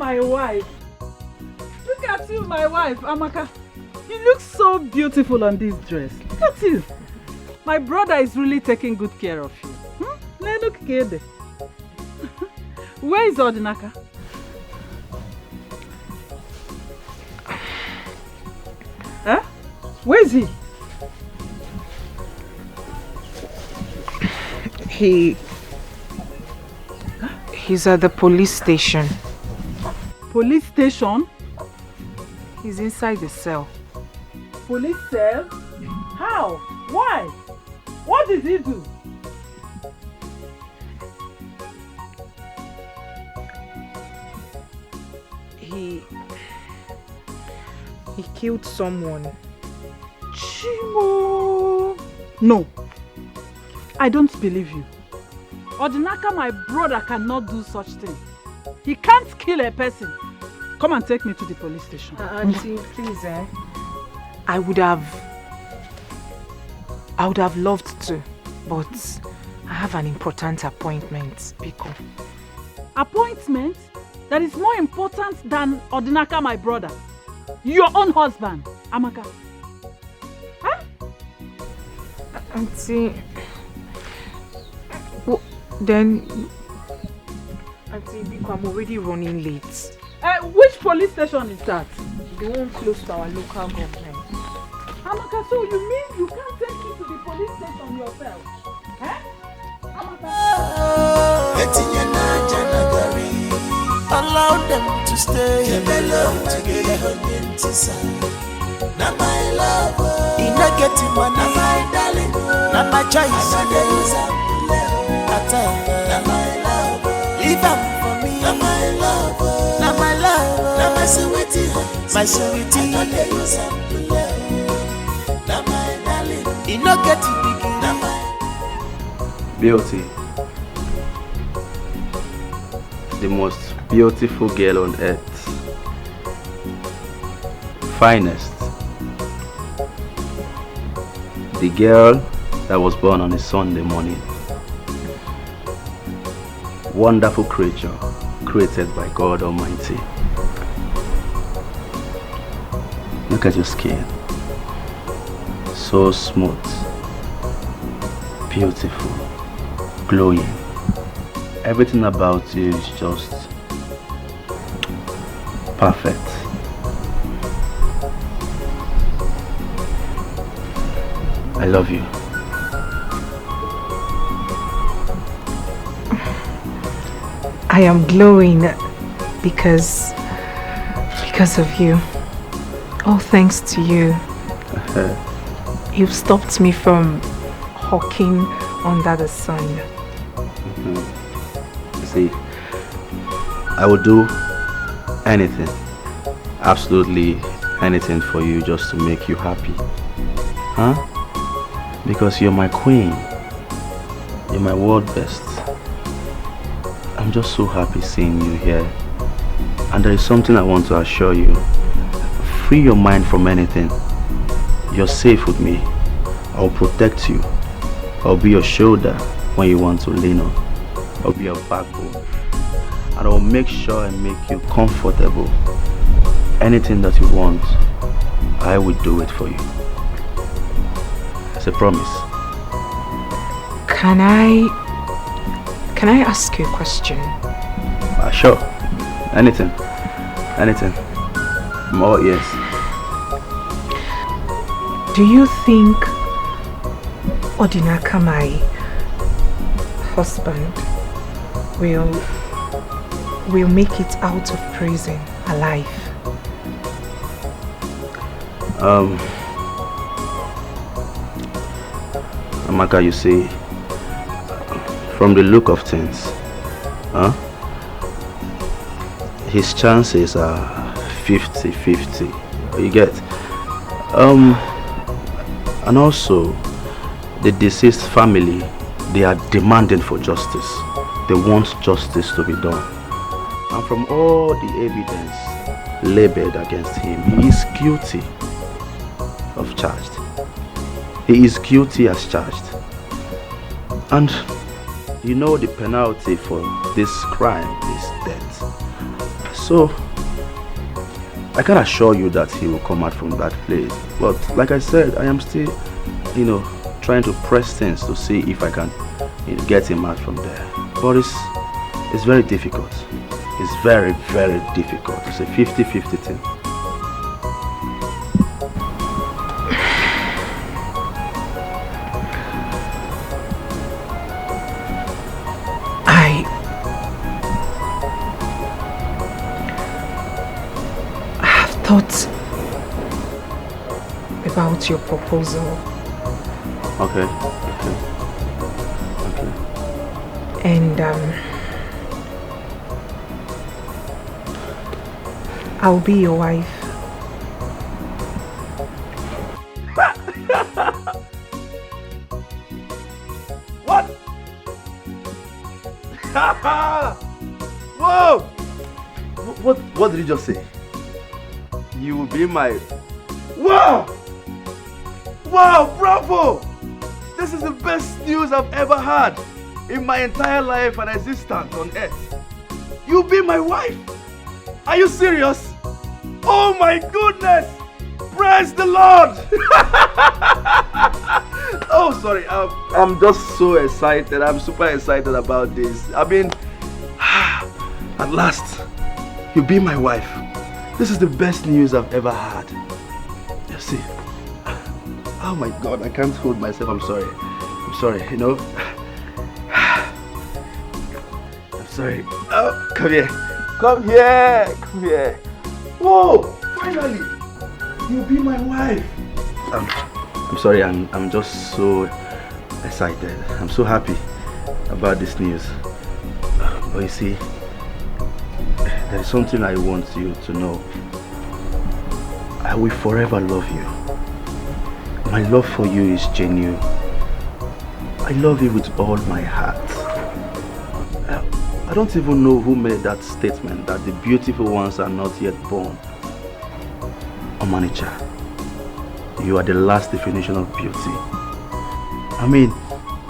my wife. Look at you, my wife, Amaka. You look so beautiful on this dress. Look at you. My brother is really taking good care of you. Look good. Where is Odinaka? Huh? Where is he? He's at the police station. Police station? He's inside the cell. Police cell? How? Why? What did he do? He killed someone. Chimo! No. I don't believe you. Odinaka, my brother, cannot do such thing. He can't kill a person. Come and take me to the police station. Auntie, please, I would have loved to, but I have an important appointment, Biko. Appointment? That is more important than Odinaka, my brother. Your own husband, Amaka. Huh? Auntie, then, Auntie Biko, I'm already running late. Which police station is that? The one close to our local government. Amaka, so you mean you can't take me to the police station yourself? Eh? Amaka? Allow them to stay together. Now my love, in a getting money, now my darling, now my choice. Now my love, leave them for me. Now my love, now my love, now my sweetie, my sweetie. Now my darling, in a getting big. Beauty. The most beautiful girl on earth. Finest. The girl that was born on a Sunday morning. Wonderful creature created by God Almighty. Look at your skin. So smooth, beautiful, glowing. Everything about you is just perfect. I love you. I am glowing because of you. All thanks to you. You've stopped me from hawking under the sun. See, I would do anything, absolutely anything for you just to make you happy. Huh? Because you're my queen. You're my world best. I'm just so happy seeing you here. And there is something I want to assure you. Free your mind from anything. You're safe with me. I'll protect you. I'll be your shoulder when you want to lean on. I'll be your backbone. And I'll make sure I make you comfortable. Anything that you want, I will do it for you. It's a promise. Can I ask you a question? Sure. Anything. Anything. I'm all ears. Do you think Odinaka, my husband, will make it out of prison alive? Amaka, you see, from the look of things, his chances are 50-50. You get? And also, the deceased family, they are demanding for justice. They want justice to be done. And from all the evidence labeled against him, he is guilty of charged. He is guilty as charged. And you know the penalty for this crime is death. So, I can assure you that he will come out from that place. But like I said, I am still, trying to press things to see if I can get him out from there. But it's very difficult. It's very, very difficult. It's a 50-50 thing. Thought about your proposal. Okay. And I'll be your wife. What? Whoa! What did you just say? You will be my... Wow! Wow, bravo! This is the best news I've ever had in my entire life and existence on earth. You'll be my wife! Are you serious? Oh my goodness! Praise the Lord! Oh, sorry. I'm just so excited. I'm super excited about this. I mean, at last, you'll be my wife. This is the best news I've ever had. You see? Oh my God, I can't hold myself. I'm sorry. I'm sorry, I'm sorry. Oh, come here. Come here. Come here. Whoa! Finally! You'll be my wife. I'm sorry, I'm just so excited. I'm so happy about this news. But you see, there is something I want you to know. I will forever love you. My love for you is genuine. I love you with all my heart. I don't even know who made that statement that the beautiful ones are not yet born. Naija, you are the last definition of beauty. I mean,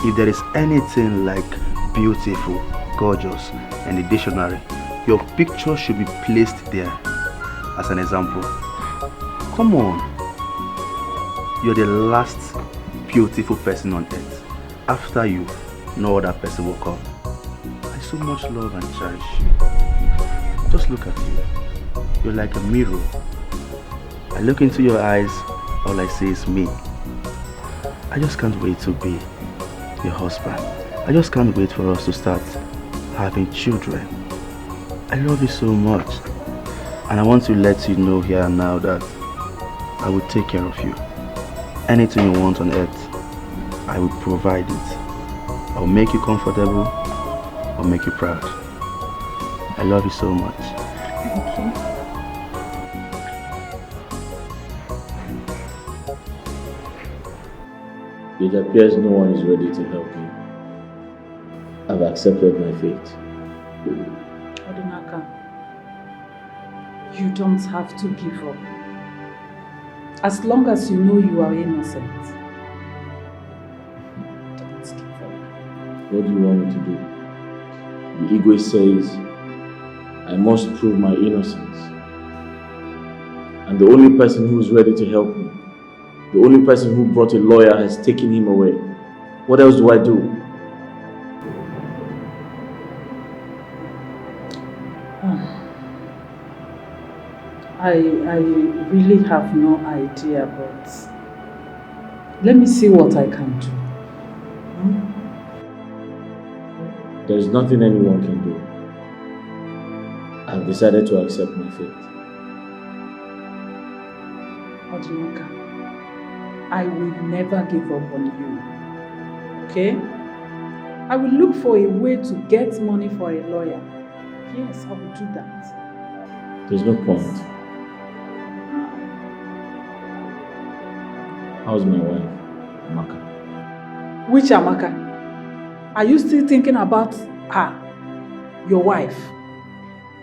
if there is anything like beautiful, gorgeous in the dictionary, your picture should be placed there as an example. Come on. You're the last beautiful person on earth. After you, no other person will come. I so much love and cherish you. Just look at you. You're like a mirror. I look into your eyes, all I see is me. I just can't wait to be your husband. I just can't wait for us to start having children. I love you so much. And I want to let you know here and now that I will take care of you. Anything you want on earth, I will provide it. I will make you comfortable. I'll make you proud. I love you so much. Thank you. It appears no one is ready to help me. I've accepted my fate. Odinaka, you don't have to give up. As long as you know you are innocent, don't give up. What do you want me to do? The ego says I must prove my innocence. And the only person who is ready to help me, the only person who brought a lawyer, has taken him away. What else do I do? I really have no idea, but let me see what I can do. There's nothing anyone can do. I've decided to accept my fate. Odinaka, I will never give up on you. Okay? I will look for a way to get money for a lawyer. Yes, I will do that. There's no point. How's my wife, Amaka? Which Amaka? Are you still thinking about her? Your wife?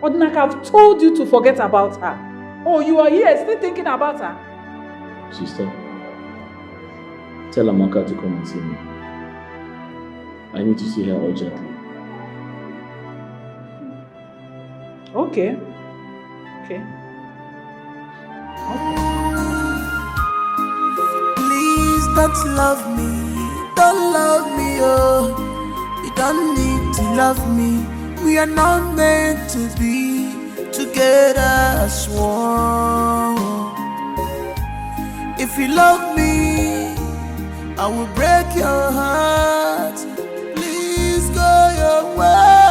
Odinaka, I've told you to forget about her. Oh, you are here still thinking about her? Sister, tell Amaka to come and see me. I need to see her urgently. Okay. Okay. Please don't love me, oh. You don't need to love me. We are not meant to be together as one. If you love me, I will break your heart. Please go your way.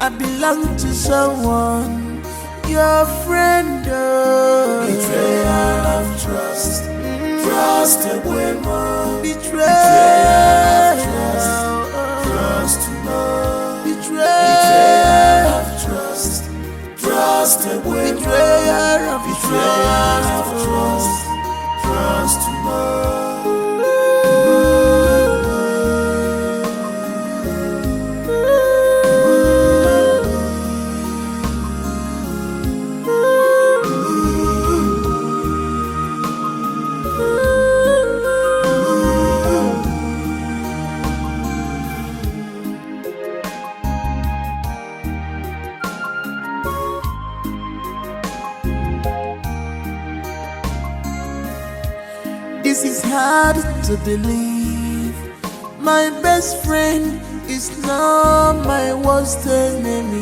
I belong to someone, your friend. Oh. Betrayal of trust, trust away more. Betrayal of trust to love. Betrayal of trust, trust away. Betrayal of trust, trust to love. This is hard to believe. My best friend is now my worst enemy.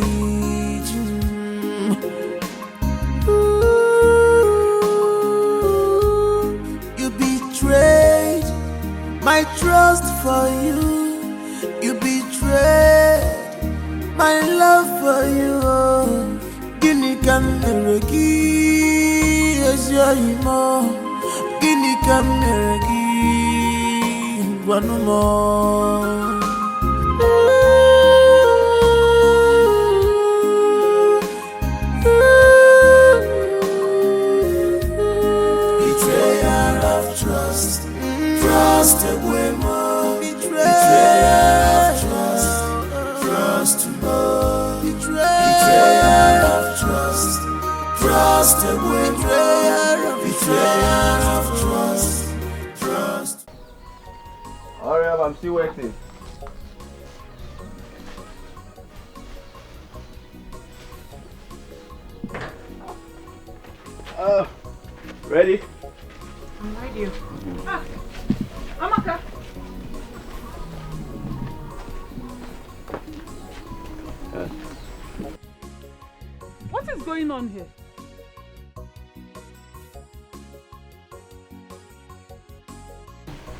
You betrayed my trust for you. You betrayed my love for you. Guinea can as your emo. Guinea Cameragi, one more. Betrayal of trust, trust away more. Betrayal of trust, trust to more. Betrayal of trust, trust away more. Betrayal of trust, trust. Hurry up, I'm still waiting. Ready? I'm ready. Amaka. What is going on here?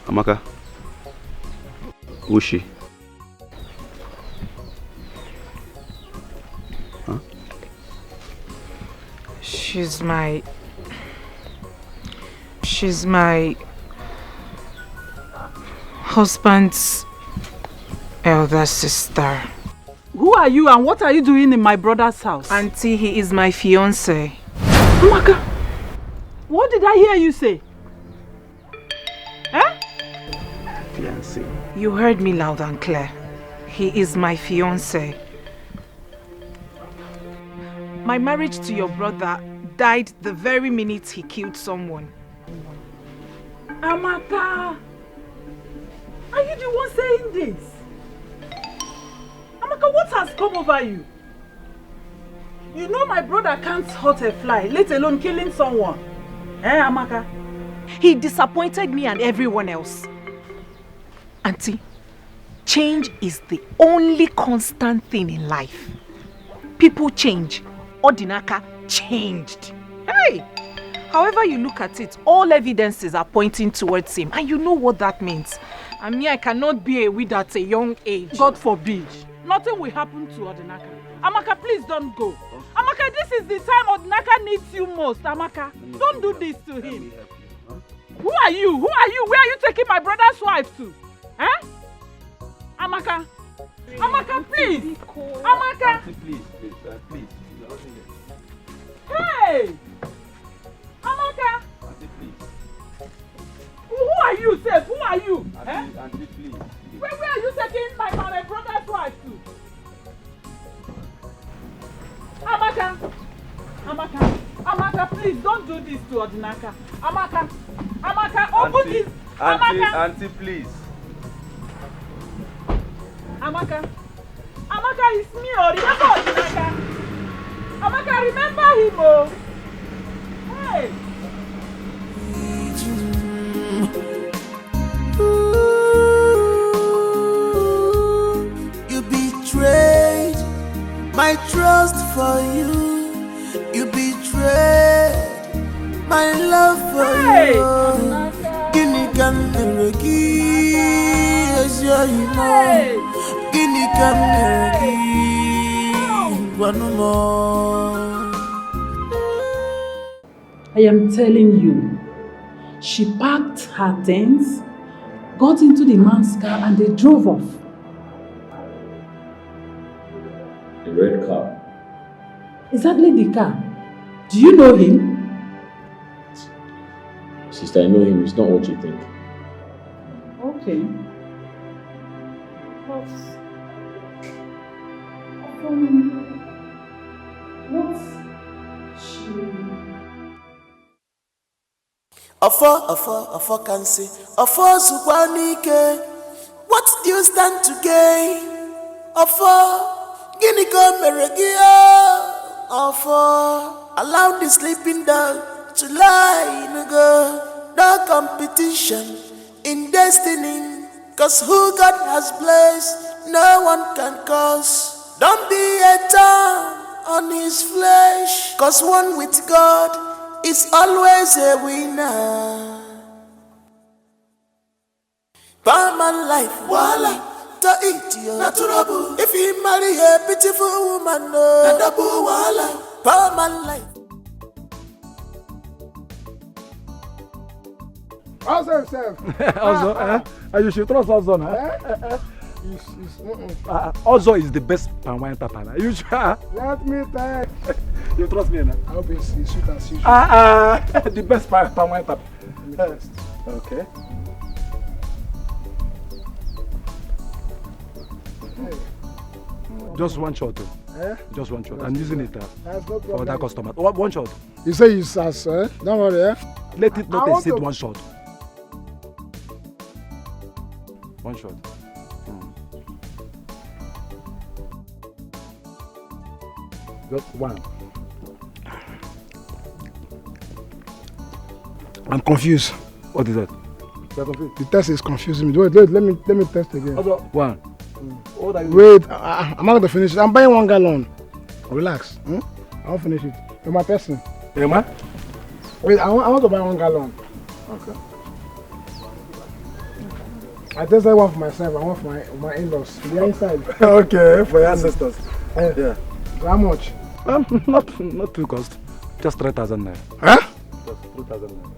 Amaka, who's she? Huh? She's my husband's elder sister. Who are you and what are you doing in my brother's house? Auntie, he is my fiancé. Amaka, what did I hear you say? Eh? Fiancé. You heard me loud and clear. He is my fiancé. My marriage to your brother died the very minute he killed someone. Amaka, are you the one saying this? Amaka, what has come over you? You know my brother can't hurt a fly, let alone killing someone. Eh, Amaka? He disappointed me and everyone else. Auntie, change is the only constant thing in life. People change. Odinaka changed. Hey! However you look at it, all evidences are pointing towards him. And you know what that means. And me, I cannot be a widow at a young age. God forbid. Nothing will happen to Odinaka. Amaka, please don't go. Amaka, this is the time Odinaka needs you most. Amaka, don't do this to him. Who are you? Who are you? Where are you taking my brother's wife to? Eh? Amaka. Amaka, please. Amaka. Auntie, please. Hey! Amaka. Auntie, please. Who are you, Seth? Who are you? Auntie, please. Where are you taking my brother's wife to? Amaka. Amaka, please don't do this to Odinaka. Amaka, open this. Auntie, please. Amaka, it's me, Odinaka. Amaka, remember him, oh. Hey. You betrayed my trust for you. You betrayed my love for you. Guinea can never give, as you know. Guinea can never give one more. I am telling you, she packed her things, got into the man's car, and they drove off. The red car. Exactly the car. Do you know him? Sister, I know him. It's not what you think. Okay. What's she... Afo can say, Afo Zukwanike, what do you stand to gain? Afo, Guinea Meregia, Afo, allow the sleeping dog to lie in a girl. No competition in destiny, cause who God has blessed, no one can curse. Don't be a thorn on his flesh, cause one with God is always a winner. Palman life, wala, to eat you, naturable. If you marry a beautiful woman, no, double wala, Palman life. Also himself. Also, you should trust Ozo, Ozo is the best palm wine papa. You should. Let me tell you trust me, na? I hope it's sweet as usual. The best palm wine papa. Okay. Hey. Just one shot. Just one shot. I'm using it That's no problem. for that customer. One shot. You say you sass, Don't worry, Let it not exceed one shot. One shot. Just one. I'm confused. What is that? You're confused. The test is confusing me. Wait, let me test again. One. What are you Wait, I'm not going to finish it. I'm buying 1 gallon. Relax. I won't finish it. You're my person. Emma? Wait, I want to buy 1 gallon. Okay. I tested one for myself. I want for my in-laws. The inside. Okay, for your ancestors. Yeah. How much? Not too cost. Just 3,000 naira. Huh? Just 3,000 naira.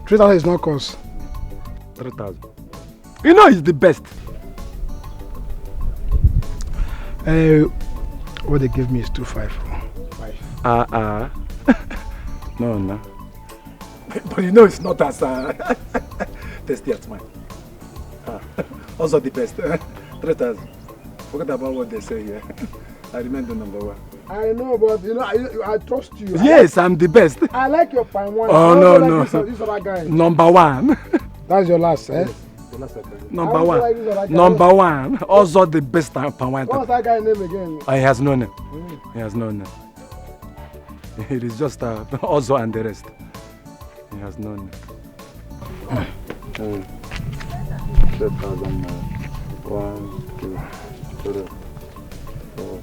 3,000 is not cost. 3,000. You know it's the best. What they give me is 254. No. But you know it's not as tasty as mine. Also the best. 3,000. Forget about what they say here. I remember number one. I know, but you know, I trust you. Yes, I'm the best. I like your palm wine. Oh, no. This other guy. Number one. That's your last, Yes, the last number one. Like this other guy. Number one. Also the best palm wine. What's that guy's name again? He has no name. He has no name. It is just Ozo and the rest. He has no name. 3,000. 1, 2, 3, 4.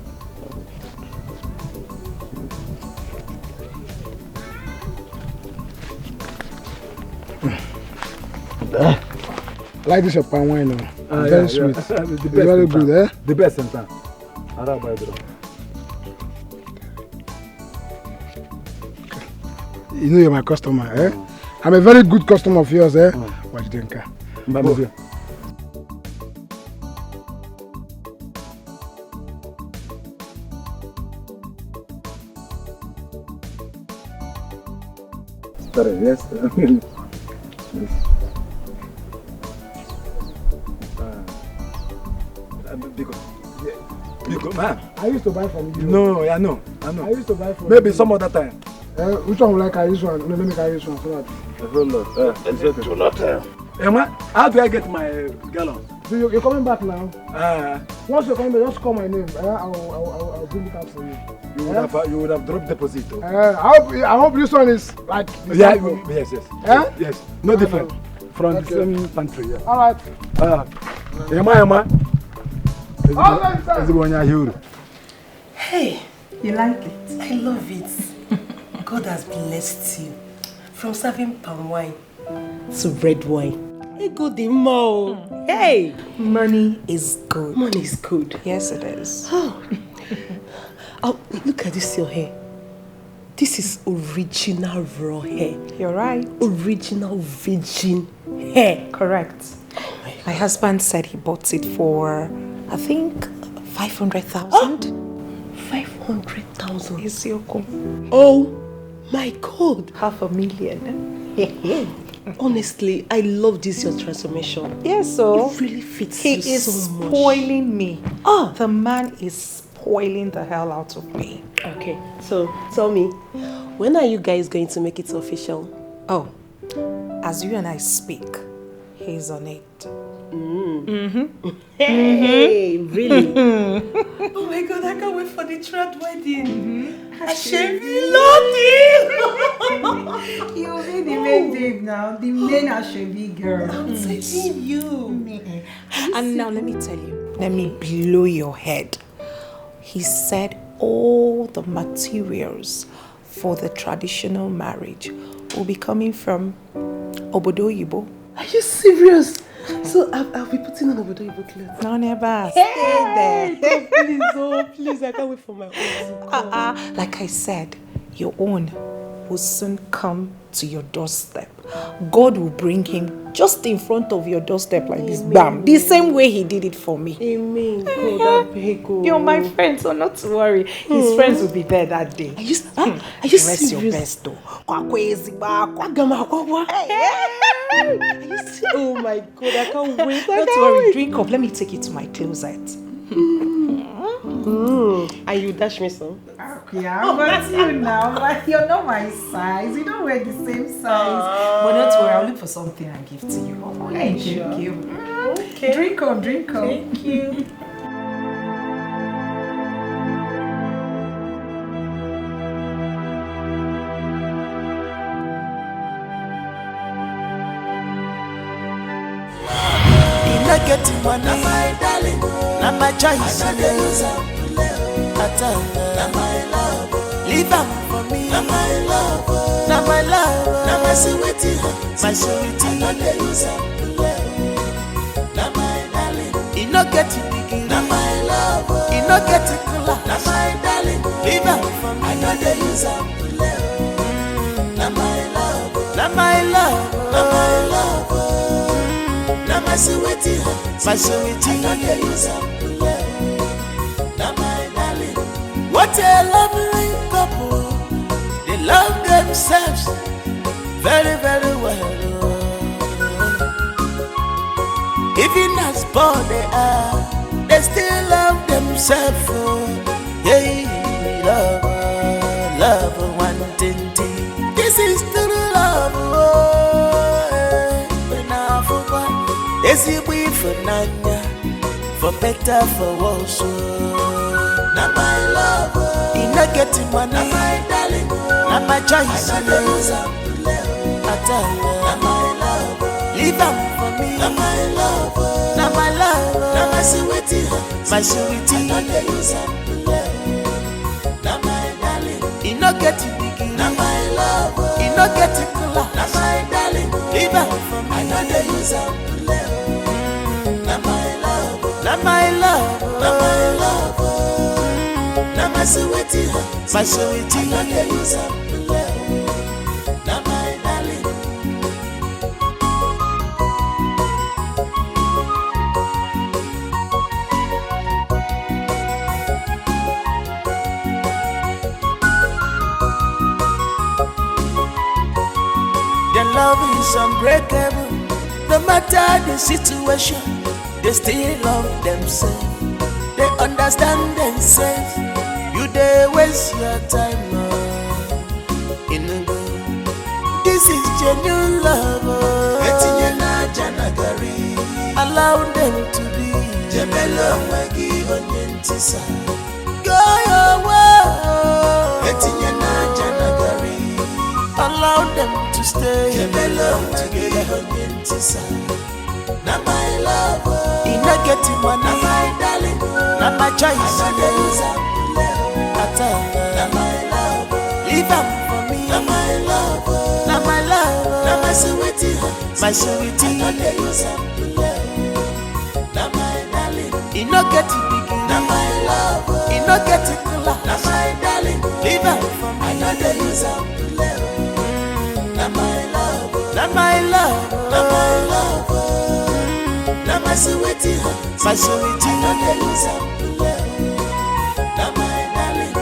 I like this your palm wine, very sweet. The It's best very good, eh? The best in town. You know you're my customer, eh? I'm a very good customer of yours, eh? Watch Denka. Yes. Because, man. I used to buy from you. No, I know. I used to buy from Maybe you. some other time. Which one will I carry this one? No, let me carry this one so that. A whole lot. Emma, how do I get my gallon? So you're coming back now? Ah. Once you're coming back, just call my name. I'll bring it out for you. You would have dropped deposit. I hope this one is like... Yes. Yes. No different. From the same country, yeah. Alright. Yama. Hey, you like it? I love it. God has blessed you. From serving palm wine to red wine. Hey, good mo. Hey! Money is good. Money is good. Yes, it is. Oh, look at this, your hair. This is original raw hair. You're right. Original virgin hair. Correct. My husband said he bought it for, I think, 500,000. 500,000. Isioko. Oh my God. 500,000. Honestly, I love this your transformation. Yes, so it really fits he you is so much. spoiling me. The man is spoiling the hell out of me. Okay, so tell me, when are you guys going to make it official? Oh, as you and I speak, he's on it. Hey, really? Oh my God, I can't wait for the third wedding. Ashebi love you. You'll be the main babe now, the main Ashebi girl. I'm telling you. And now let me tell you, let me blow your head. He said all the materials for the traditional marriage will be coming from Obodo Yibo. Are you serious? So I'll be putting on Obodo Yibo clothes. No, never. Stay there. Please, I can't wait for my own. Like I said, your own will soon come to your doorstep. God will bring him just in front of your doorstep like this, bam. The same way he did it for me. Amen. God, I beg you. You're my friend, so not to worry. His friends will be there that day. Are you Rest serious? your best though. Are you serious? Oh my God, I can't wait. Don't worry, drink up. Let me take you to my closet. And you dash me some? Yeah, but you now, but you're not my size. You don't wear the same size. But don't worry, I'll look for something and give to you. Oh, thank you. Okay. Drink on. Thank you. Getting money, my darling, not my choice. Not my love, leave out for me. Not my love, not my love, not my sweetie, my sweetie. Not the use not my darling, you not get it big. Not my love, you not get it cooler. Not my darling, leave out for me. I not the use not my love, not my love, not my love. My sweetie, I know they use up now my darling. What a lovely couple. They love themselves very, very well. Even as poor they are, they still love themselves. Hey, love, one thing. This is true love. Easy way for Nanya, for better, for worse. Now my love, in not getting money, now my darling, now my choice. I know use up, I tell you, now my love, leave them for me. Now my love, now my love, now my sweetie, I know they use up, now my darling, in not getting big, now my love, in not getting cooler, now my darling, leave them for me. I know they use up. Not my love, not my love, not my sweetie, I know they use up. Not my darling. Their love is unbreakable, no matter the situation. They still love themselves. They understand themselves. You they waste your time in the good. This is genuine love. I allow them to be. Jebelo magi onyentisa. Go your way. Etinye na janagari. Allow them to stay. Jebelo magi onyentisa. Na my love. Ina getting money. Na my darling. Na my choice. Na my love. Leave them for me. Na my love. Na my love. Na my sweetie. My sweetie. Na my darling. You no get it big. Na my love. You no get it cool. Na my darling. Leave them for me. I know they use up to live. Na my love. Na my love. Na my love. Na my sweetie. My sweetie. I know they use up to live. Na my darling.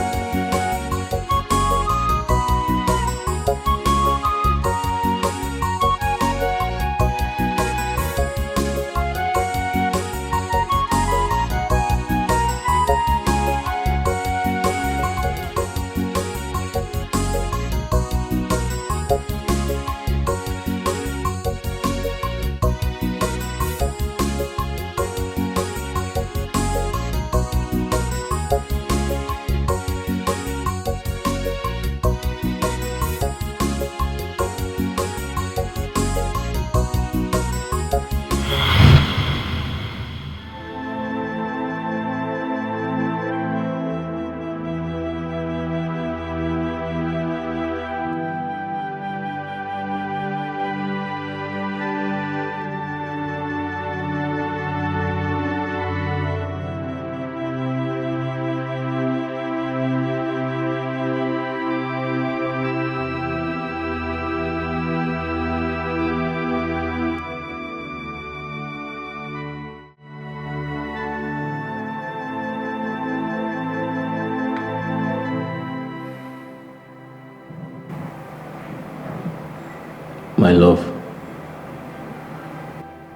My love,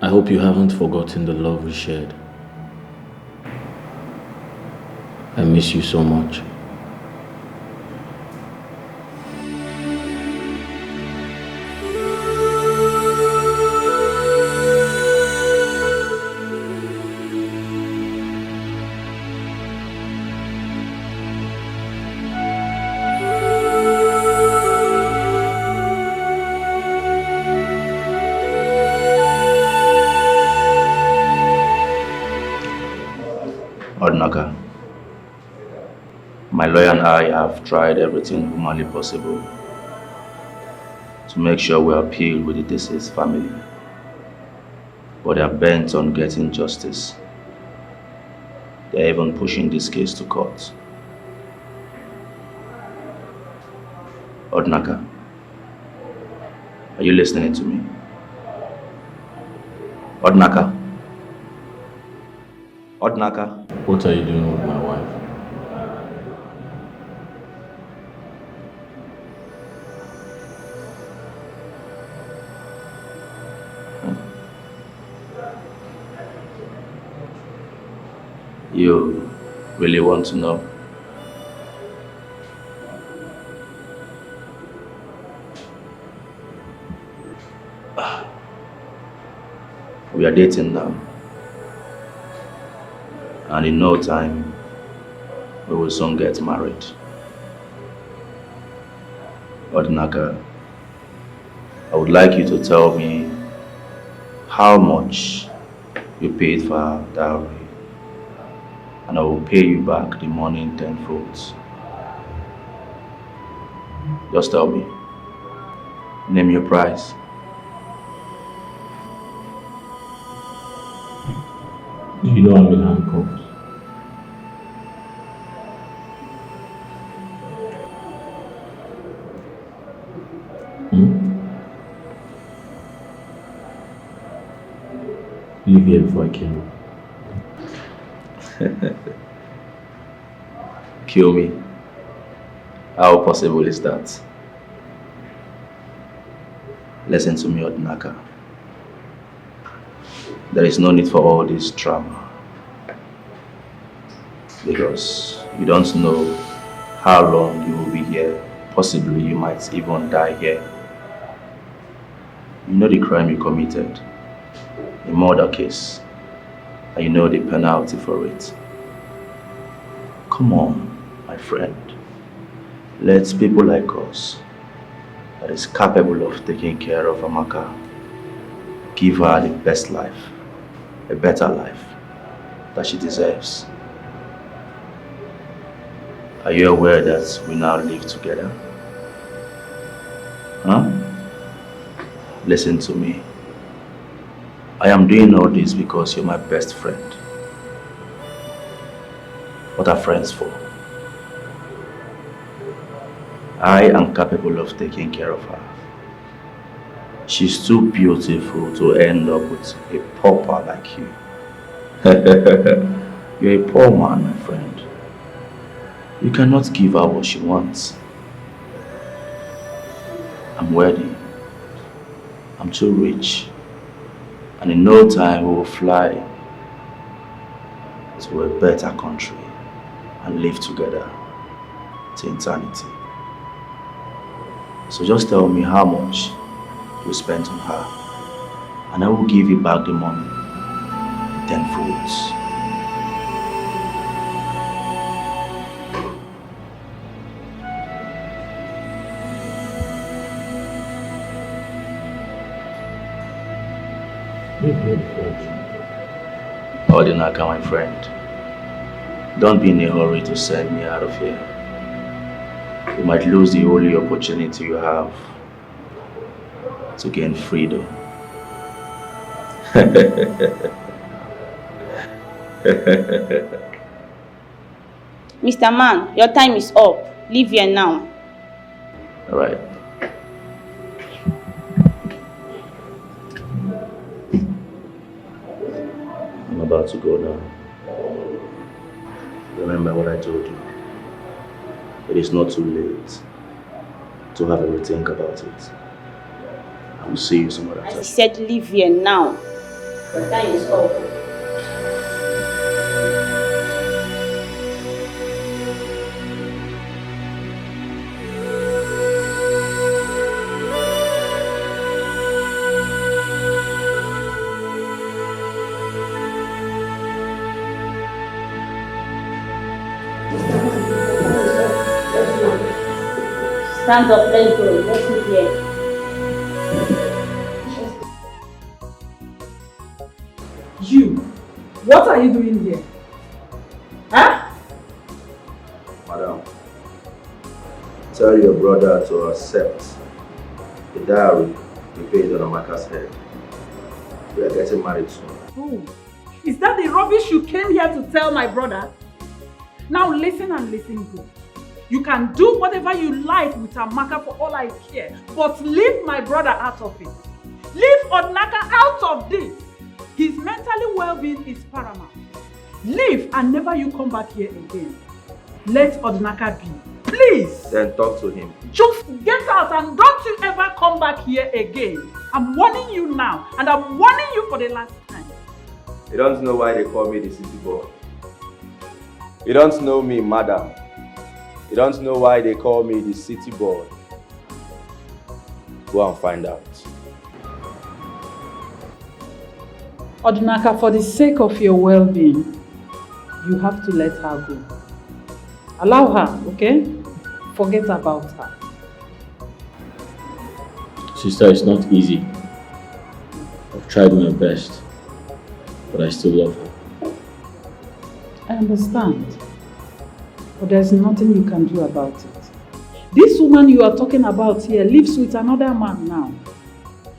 I hope you haven't forgotten the love we shared. I miss you so much. Odinaka, my lawyer and I have tried everything humanly possible to make sure we appeal with the deceased family, but they are bent on getting justice. They are even pushing this case to court. Odinaka, are you listening to me? Odinaka? Odinaka? What are you doing with my wife? You really want to know? We are dating now. And in no time, we will soon get married. Odinaka, I would like you to tell me how much you paid for our dowry, and I will pay you back the money in tenfold. Just tell me. Name your price. Do you know I'm in handcuffs? Leave here before I kill you. Kill me? How possible is that? Listen to me, Odinaka. There is no need for all this drama. Because you don't know how long you will be here. Possibly you might even die here. You know the crime you committed. A murder case. and you know the penalty for it. Come on, my friend. Let people like us, that is capable of taking care of Amaka, give her the best life, a better life that she deserves. Are you aware that we now live together? Huh? Listen to me. I am doing all this because you're my best friend. What are friends for? I am capable of taking care of her. She's too beautiful to end up with a pauper like you. You're a poor man, my friend. You cannot give her what she wants. I'm worthy. I'm too rich. And in no time we will fly to a better country and live together to eternity. So just tell me how much you spent on her, and I will give you back the money tenfold. Odinaka, my friend, don't be in a hurry to send me out of here. You might lose the only opportunity you have to gain freedom. Mr. Man, your time is up. Leave here now. All right. I'm about to go now. Remember what I told you. It is not too late to have a rethink about it. I will see you some other time. I said leave here now. Your time is up. Stand up, let's go. Let's sit here. You, what are you doing here? Huh? Madam, tell your brother to accept the dowry we paid on Amaka's head. We are getting married soon. Oh, is that the rubbish you came here to tell my brother? Now listen and listen good. You can do whatever you like with Amaka for all I care, but leave my brother out of it. Leave Odinaka out of this. His mentally well-being is paramount. Leave and never you come back here again. Let Odinaka be. Please. Then talk to him. Just get out and don't you ever come back here again. I'm warning you now, and I'm warning you for the last time. You don't know why they call me the city boy. You don't know me, madam. You don't know why they call me the city boy. Go and find out. Odinaka, for the sake of your well-being, you have to let her go. Allow her, okay? Forget about her. Sister, it's not easy. I've tried my best, but I still love her. I understand. But there's nothing you can do about it. This woman you are talking about here lives with another man now.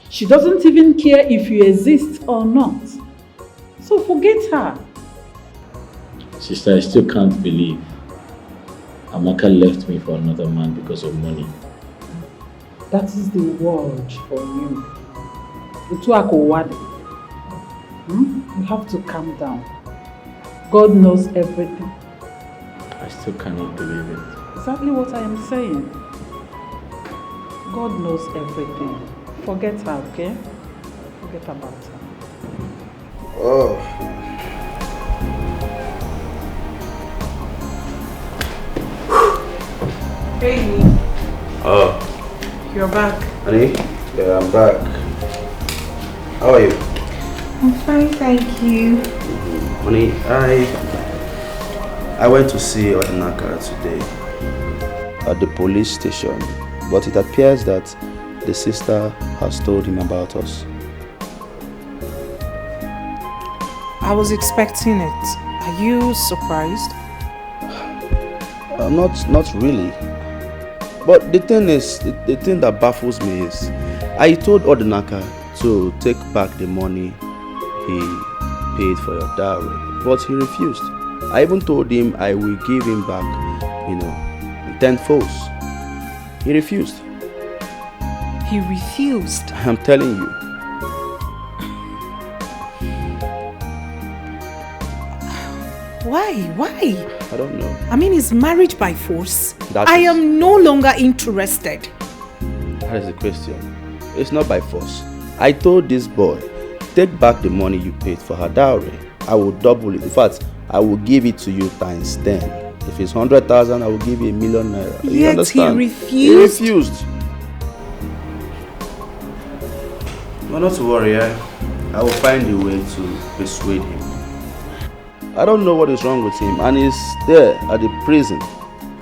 She doesn't even care if you exist or not. So forget her. Sister, I still can't believe Amaka left me for another man because of money. That is the word for you. You have to calm down. God knows everything. I still cannot believe it. Exactly what I am saying. God knows everything. Forget her, okay? Forget about her. Oh. Hey, Oh. you're back. Honey? Yeah, I'm back. How are you? I'm fine, thank you. Honey, I went to see Odinaka today at the police station, but it appears that the sister has told him about us. I was expecting it. Are you surprised? Not really. But the thing is, the thing that baffles me is, I told Odinaka to take back the money he paid for your dowry, but he refused. I even told him I will give him back, in tenfold. He refused. He refused? I'm telling you. Why? I don't know. I mean, is marriage by force? That I is- am no longer interested. That is the question. It's not by force. I told this boy, take back the money you paid for her dowry. I will double it. In fact, I will give it to you times 10. If it's 100,000, I will give you 1,000,000 naira. You Yet understand? he refused? He refused. Well, not to worry, I will find a way to persuade him. I don't know what is wrong with him, and he's there at the prison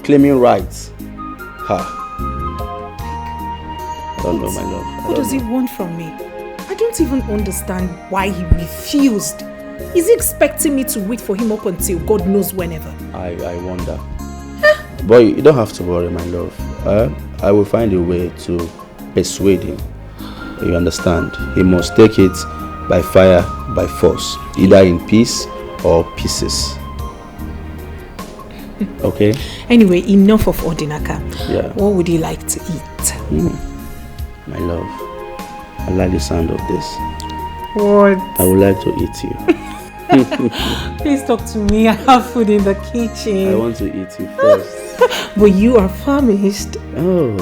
claiming rights. Ha. I don't know, my love. What does he want from me? I don't even understand why he refused. Is he expecting me to wait for him up until God knows whenever? I wonder. Boy, you don't have to worry, my love. I will find a way to persuade him. You understand? He must take it by fire, by force, either in peace or pieces. Okay? Anyway, enough of Odinaka. Yeah. What would you like to eat? My love, I like the sound of this. What? I would like to eat you. Please talk to me. I have food in the kitchen. I want to eat you first. But you are famished. Oh.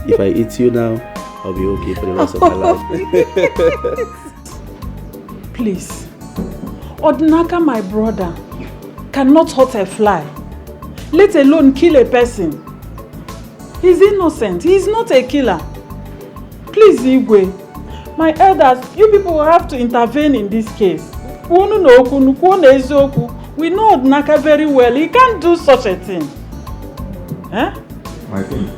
If I eat you now, I'll be okay for the rest of my life. Please. Odinaka, my brother, cannot hurt a fly, let alone kill a person. He's innocent. He's not a killer. Please, Igwe, my elders, you people will have to intervene in this case. We know Odinaka very well. He can't do such a thing. My king,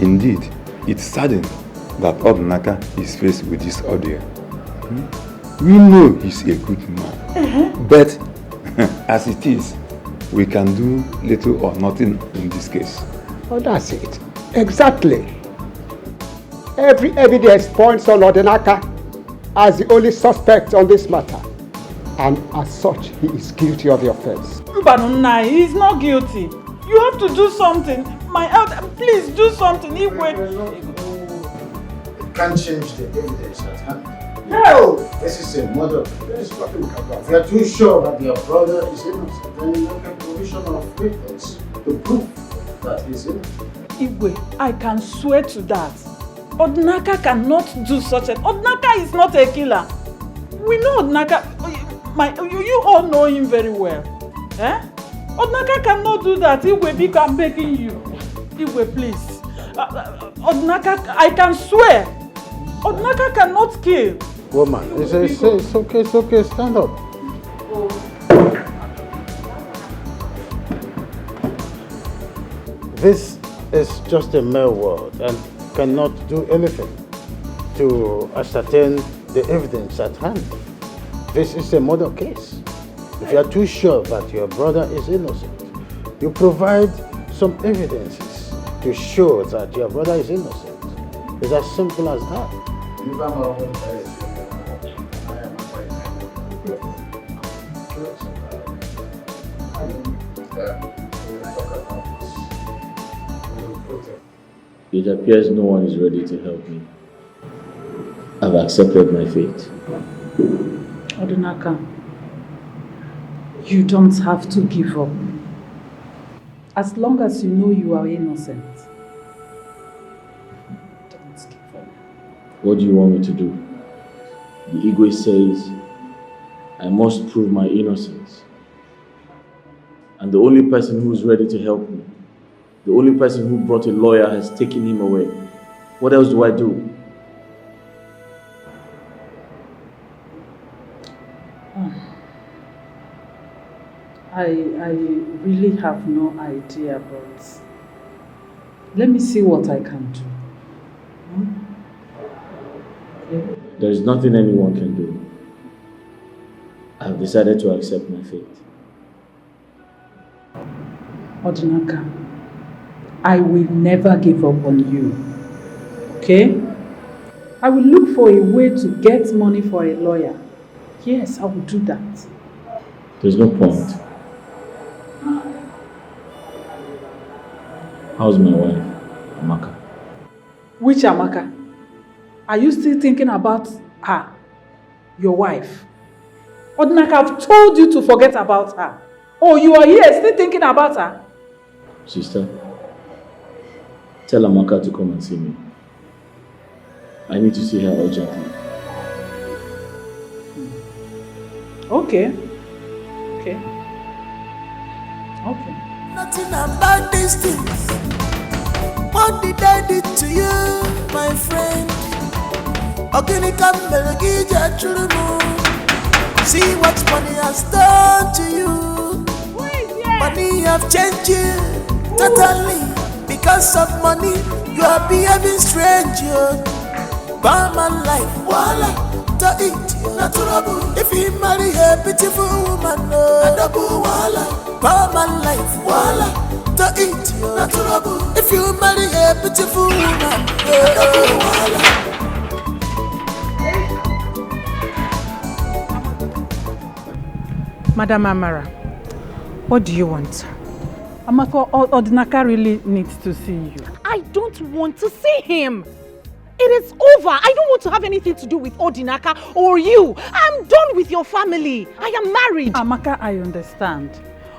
indeed, it's saddened that Odinaka is faced with this ordeal. We know he's a good man, but as it is, we can do little or nothing in this case. Oh, that's it. Exactly. Every evidence points on Odinaka as the only suspect on this matter. And as such, he is guilty of the offense. Mbanunai, he's not guilty. You have to do something. My elder, please do something. Igwe. It can't change the evidence at hand. No! This is a murder. There is nothing we can do. If you are too sure that your brother is innocent, then you make a provision of witness to prove that he's innocent. Igwe, I can swear to that. Odinaka cannot do such a... Odinaka is not a killer. We know Odinaka. You all know him very well. Odinaka cannot do that. Igwe, I'm begging you. Igwe, please. Odinaka, I can swear. Odinaka cannot kill. Woman, it's okay, stand up. This is just a mere word and cannot do anything to ascertain the evidence at hand. This is a murder case. If you are too sure that your brother is innocent, you provide some evidences to show that your brother is innocent. It's as simple as that. It appears no one is ready to help me. I've accepted my fate. Odinaka, you don't have to give up. As long as you know you are innocent, don't give up. What do you want me to do? The Igwe says I must prove my innocence. And the only person who is ready to help me, the only person who brought a lawyer has taken him away. What else do I do? I really have no idea, but let me see what I can do. Okay. There is nothing anyone can do. I have decided to accept my fate. Odinaka, I will never give up on you. Okay? I will look for a way to get money for a lawyer. Yes, I will do that. There's no point. How's my wife, Amaka? Which Amaka? Are you still thinking about her? Your wife? Odinaka, I've told you to forget about her. Oh, you are here still thinking about her? Sister, tell Amaka to come and see me. I need to see her urgently. Okay. Okay. Okay. Nothing about these things. What did I do to you, my friend? Odinaka Melagija Chulumu. See what money has done to you. Money have changed you totally. Because of money, you are behaving strange. Buy my life, voila, to eat, natural. If you marry a beautiful woman, double voila. Buy my life, voila, to eat, natural. If you marry a beautiful woman, double voila. Madam Amara, what do you want? Amaka, Odinaka really needs to see you. I don't want to see him. It is over. I don't want to have anything to do with Odinaka or you. I'm done with your family. I am married. Amaka, I understand.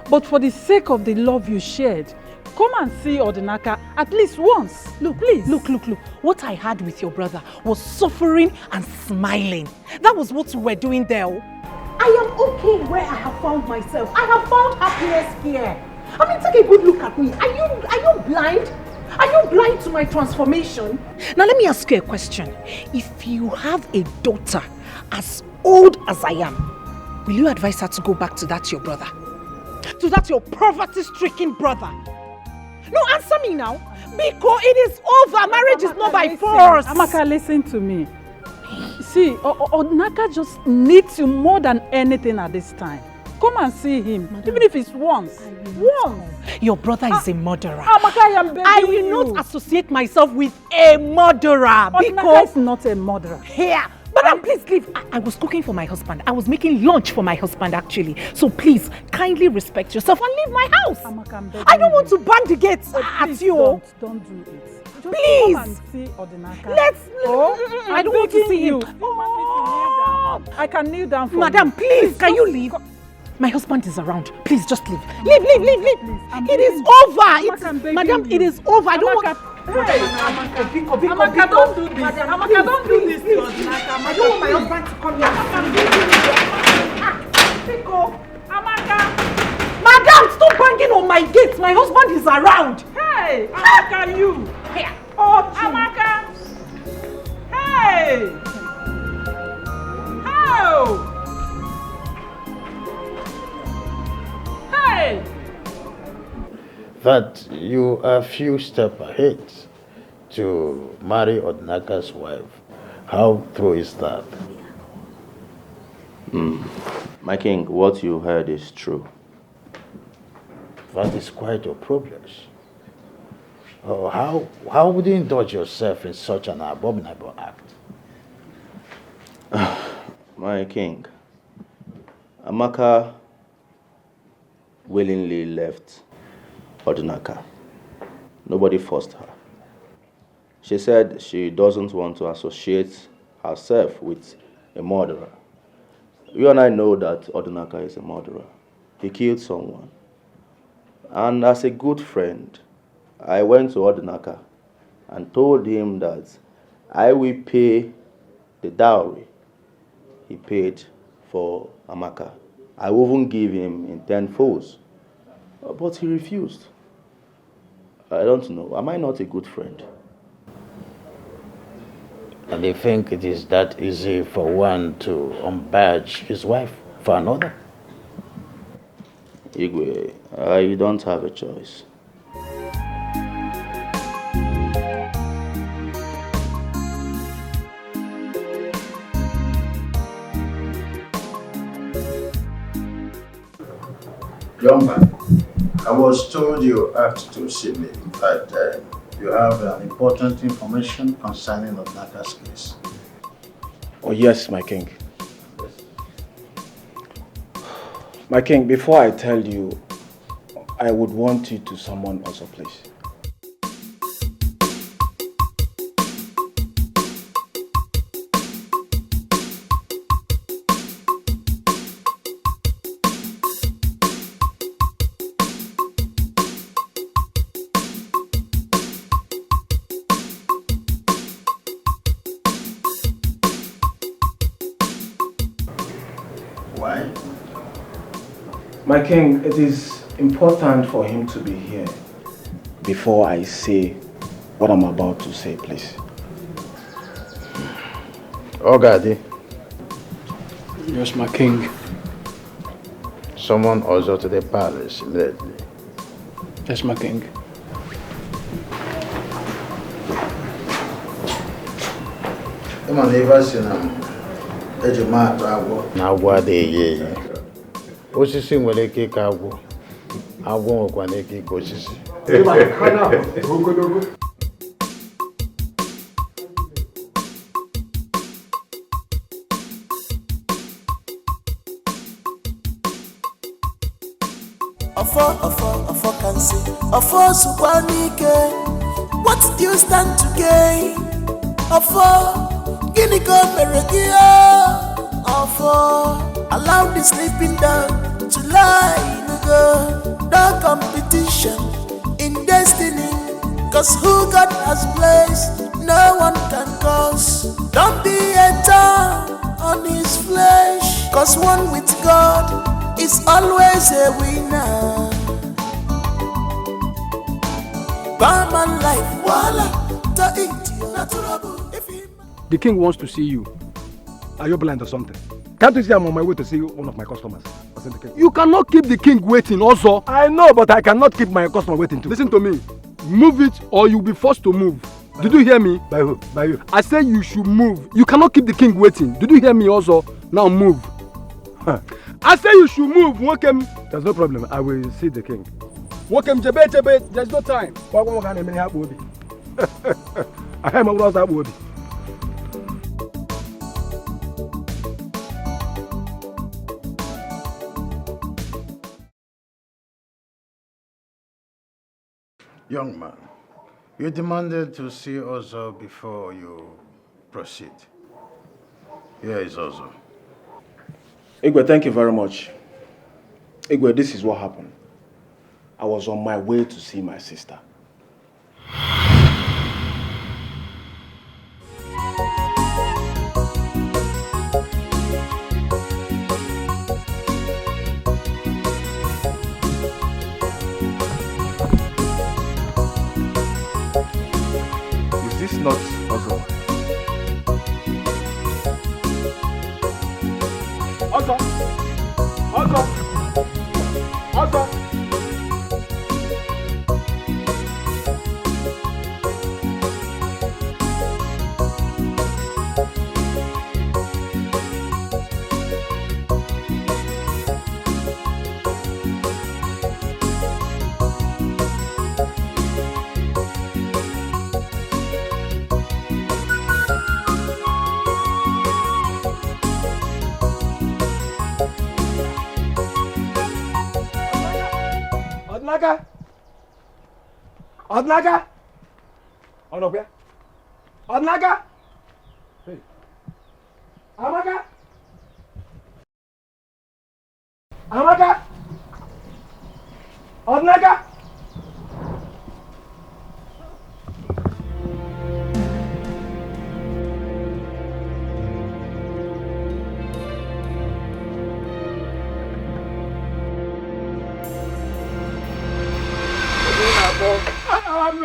But for the sake of the love you shared, come and see Odinaka at least once. Look, please. Look. What I had with your brother was suffering and smiling. That was what we were doing there. I am okay where I have found myself. I have found happiness here. I mean, take a good look at me. Are you blind? Are you blind to my transformation? Now let me ask you a question. If you have a daughter as old as I am, will you advise her to go back to that your brother? To that your poverty-stricken brother? No, answer me now. Because it is over. Marriage is not by force. Amaka, listen to me. See, Odinaka just needs you more than anything at this time. Come and see him, Madam, even if it's once. Your brother is a murderer. Amaka, I am begging I will not associate myself with a murderer. Odinaka is not a murderer. Here. Madam, please leave. I was cooking for my husband. I was making lunch for my husband, actually. So please, kindly respect yourself and leave my house. Amaka, I'm begging I don't want to bang the gates at you. Don't do it. Just please. Come and see Odinaka. I don't want to see him. I can kneel down for Madam, you. please, can you leave? My husband is around. Please, just leave. Leave. It is over. Madam, it is over. I don't want... Hey, Amaka, don't do this. Amaka, don't do this to Odinaka. I don't want my husband to come here. Amaka. Madam, stop banging on my gate. My husband is around. Hey, Amaka, you. Here. Oh, Amaka. Hey. How? Hey. That you are a few steps ahead to marry Odinaka's wife. How true is that? My king, what you heard is true. That is quite a progress. Oh, how would you indulge yourself in such an abominable act? My king, Amaka willingly left Odinaka. Nobody forced her. She said she doesn't want to associate herself with a murderer. You and I know that Odinaka is a murderer. He killed someone. And as a good friend, I went to Odinaka and told him that I will pay the dowry he paid for Amaka. I will even give him in 10 folds. But he refused. I don't know. Am I not a good friend? And you think it is that easy for one to unbadge his wife for another? Igwe, you don't have a choice. Young man, I was told you asked to see me, but you have important information concerning Odinaka's case. Oh yes, my king. My king, before I tell you, I would want you to summon also, please. Why? My king, it is important for him to be here before I say what I'm about to say, please. Ogadi. Yes, my king. Summon Ozo to the palace immediately. Yes, my king. Ịma na ebe si na eji maatụ agwọ na agwọ adịghị eyi. Osisi nwere ike ịka agwọ. Agwọ nwekwana ike ịka osisi. Ofo can say, Ofo Subanike, what do you stand to gain? Ofo, Guinea Meregia, Ofo, allow the sleeping dog to lie in the go. No competition in destiny, cause who God has placed, no one can cause. Don't be a thorn on his flesh, cause one with God is always a winner. Barman life, wala, to eat, natural. The king wants to see you. Are you blind or something? Can't you see I'm on my way to see one of my customers? You cannot keep the king waiting also. I know, but I cannot keep my customer waiting too. Listen to me. Move it or you'll be forced to move. Did you hear me? By who? By you. I say you should move. You cannot keep the king waiting. Did you hear me also? Now move. Huh. I say you should move. Welcome. There's no problem. I will see the king. Welcome, Jebe. There's no time. I am a brother. Young man, you demanded to see Ozo before you proceed. Here is Ozo. Igwe, thank you very much. Igwe, this is what happened. I was on my way to see my sister. Is this not Ozo? Ozo! Ozo! Ozo! Odinaka! Odinaka! Odinaka! Odinaka! Hey. Amaka! Amaka! Odinaka!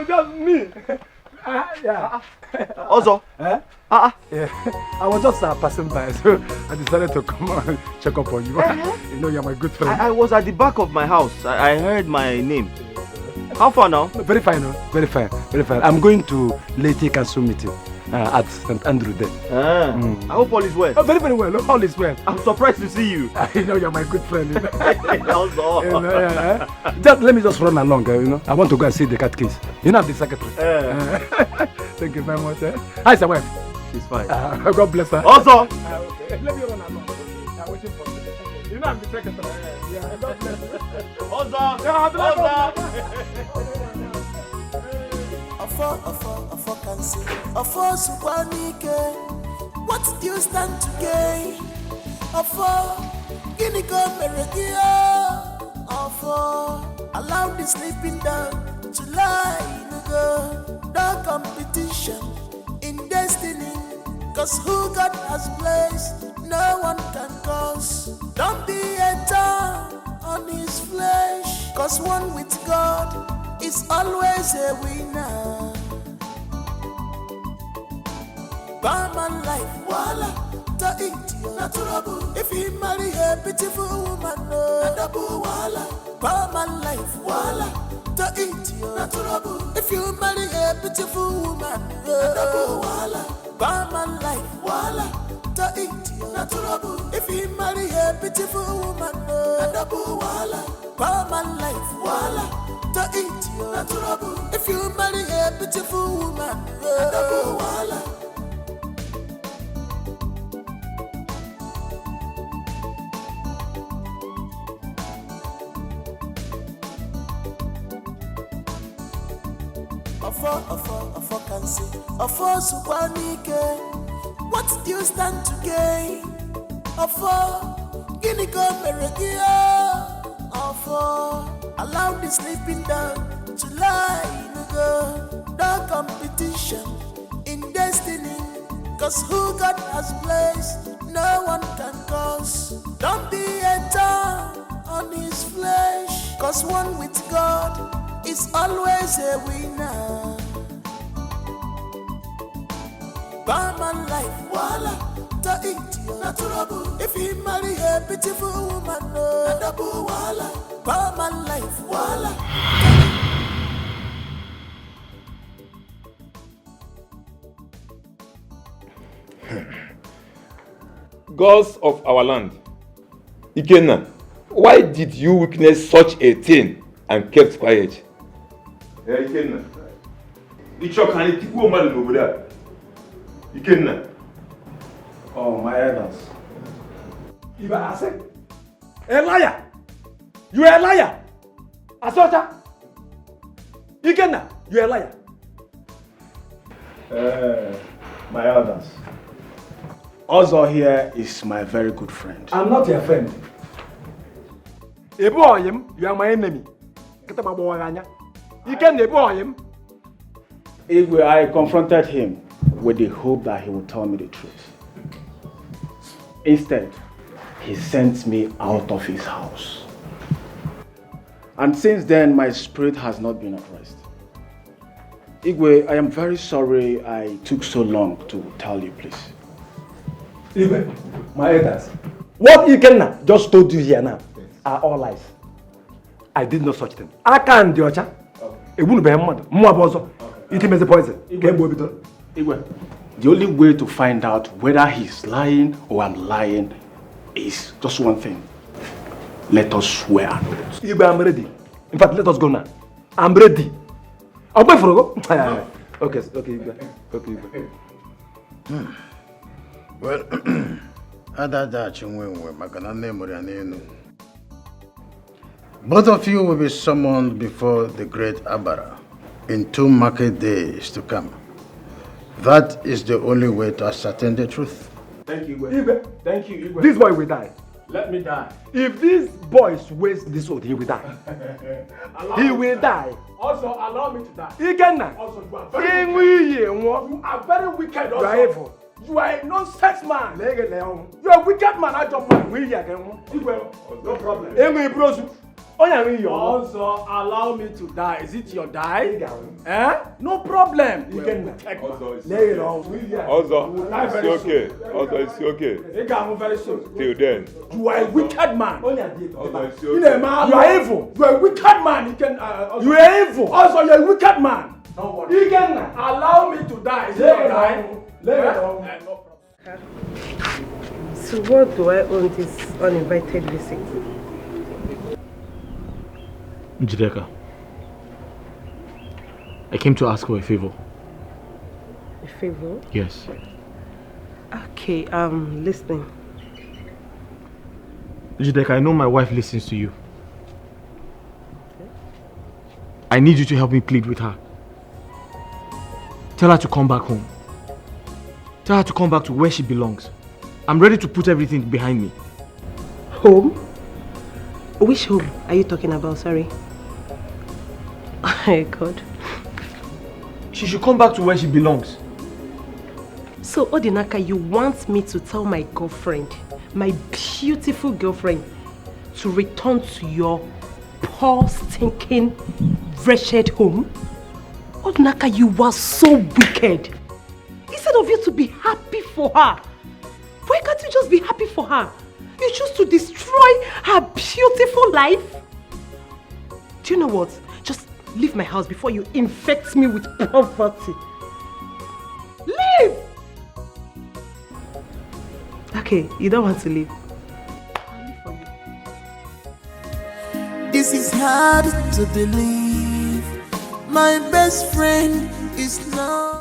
Just me. Yeah. Also? Yeah. I was just passing by, so I decided to come and check up on you. You know, you're my good friend. I was at the back of my house. I heard my name. How far now? Very fine, very fine, very fine. I'm going to Lady Council meeting at St. Andrew there. I hope all is well. Oh, very, very well. All is well. I'm surprised to see you. I know you're my good friend. You know? Also. You know, just let me just run along. You know, I want to go and see the cat case. You know, I'm the secretary. Thank you very much. Hi, sir, wife. She's fine. God bless her. Also. Okay. Let me run along. I'm waiting for you. You know, I'm the secretary. Yeah, God bless you. Also. What do you stand to gain? Guinea come allow the sleeping dog to lie in the no competition in destiny. Cause who God has placed, no one can cause. Don't be a thorn on his flesh. Cause one with God is always a winner. Barman life, voila, to eat natural. If he marry a beautiful woman, no, voila. Barman life, voila, to eat natural. If you marry a beautiful woman, no, voila. Barman life, voila, to eat natural. If he marry a beautiful woman, no, voila. Barman life, voila, to eat natural. If you marry a beautiful woman, no, voila. What do you stand to gain? Guinea come allow the sleeping dog to lie in the no competition in destiny. Cause who God has placed, no one can cause. Don't be a thorn on his flesh. Cause one with God is always a winner. Barman life, voila, to eat natural. If he marry a beautiful woman, no, voila. Barman life, voila. Gods of our land, Ikenna, why did you witness such a thing and kept quiet? Ikenna, Ikenna. Oh, my elders. Iba Ase, a liar! You are a liar! Asota! Ikenna, you are a liar! My elders. Ozo here is my very good friend. I'm not your friend. Eboyim, you are my enemy. Ikenna, Eboyim. I confronted him with the hope that he would tell me the truth. Instead, he sent me out of his house. And since then, my spirit has not been at rest. Igwe, I am very sorry I took so long to tell you, please. Igwe, my elders, what Ikenna just told you here now are all lies. I did no such thing. I can't do it. It wouldn't be a mother. It is the poison. Igwe, the only way to find out whether he's lying or I'm lying is just one thing. Let us swear. Igwe, I'm ready. In fact, let us go now. I'm ready. I'll wait for you. Okay, Igwe. Okay, Igwe. Well, both of you will be summoned before the great Abara in 2 market days to come. That is the only way to ascertain the truth. Thank you, Igwe. Thank you, Igwe. This boy will die. Let me die. If these boys waste this oath, he will die. He will die. Also, allow me to die. Ikenna. Also, you are very wicked. Also. You are evil. You are a nonsense man. You are a wicked man. I don't mind. No problem. Also, allow me to die. Is it your die? No problem. You can take lay it on. Also, it's okay. Also, it's okay. Very soon. Till then. You are a wicked man. Also, it's You are evil. You are a wicked man. You can. You are evil. Also, you are a wicked man. You can allow me to die. Is it your die? So what do I own this uninvited visit? Njideka, I came to ask for a favor. A favor? Yes. Okay, I'm listening. Njideka, I know my wife listens to you. I need you to help me plead with her. Tell her to come back home. Tell her to come back to where she belongs. I'm ready to put everything behind me. Home? Which home are you talking about? Sorry. Oh my God. She should come back to where she belongs. So, Odinaka, you want me to tell my girlfriend, my beautiful girlfriend, to return to your poor, stinking, wretched home? Odinaka, you are so wicked. Instead of you to be happy for her, why can't you just be happy for her? You choose to destroy her beautiful life? Do you know what? Just leave my house before you infect me with poverty. Leave! Okay, you don't want to leave. I'll leave for you. This is hard to believe. My best friend is not.